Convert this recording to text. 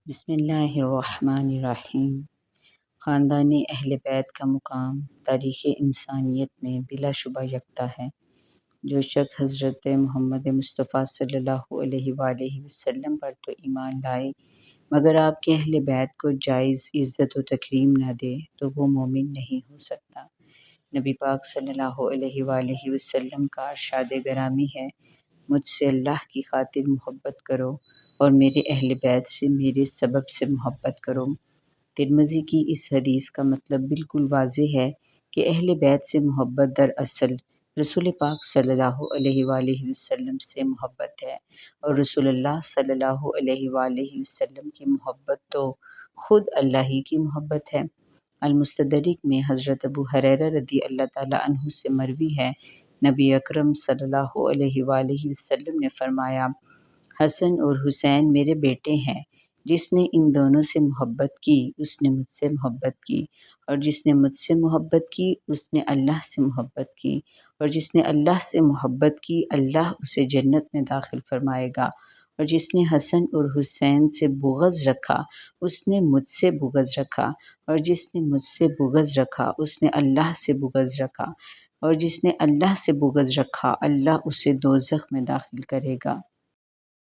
بسم اللہ الرحمن الرحیم۔ خاندان اہل بیت کا مقام تاریخ انسانیت میں بلا شبہ یکتا ہے۔ جو شخص حضرت محمد مصطفیٰ صلی اللہ علیہ وآلہ وسلم پر تو ایمان لائے مگر آپ کے اہل بیت کو جائز عزت و تکریم نہ دے تو وہ مومن نہیں ہو سکتا۔ نبی پاک صلی اللہ علیہ وآلہ وسلم کا ارشاد گرامی ہے، مجھ سے اللہ کی خاطر محبت کرو اور میرے اہل بیت سے میرے سبب سے محبت کرو۔ ترمذی کی اس حدیث کا مطلب بالکل واضح ہے کہ اہل بیت سے محبت دراصل رسول پاک صلی اللہ علیہ وآلہ وسلم سے محبت ہے، اور رسول اللہ صلی اللہ علیہ وآلہ وسلم کی محبت تو خود اللہ ہی کی محبت ہے۔ المستدرک میں حضرت ابو ہریرہ رضی اللہ تعالیٰ عنہ سے مروی ہے، نبی اکرم صلی اللہ علیہ وآلہ وسلم نے فرمایا، حسن اور حسین میرے بیٹے ہیں، جس نے ان دونوں سے محبت کی اس نے مجھ سے محبت کی، اور جس نے مجھ سے محبت کی اس نے اللہ سے محبت کی، اور جس نے اللہ سے محبت کی اللہ اسے جنت میں داخل فرمائے گا، اور جس نے حسن اور حسین سے بغض رکھا اس نے مجھ سے بغض رکھا، اور جس نے مجھ سے بغض رکھا اس نے اللہ سے بغض رکھا، اور جس نے اللہ سے بغض رکھا اللہ اسے دوزخ میں داخل کرے گا۔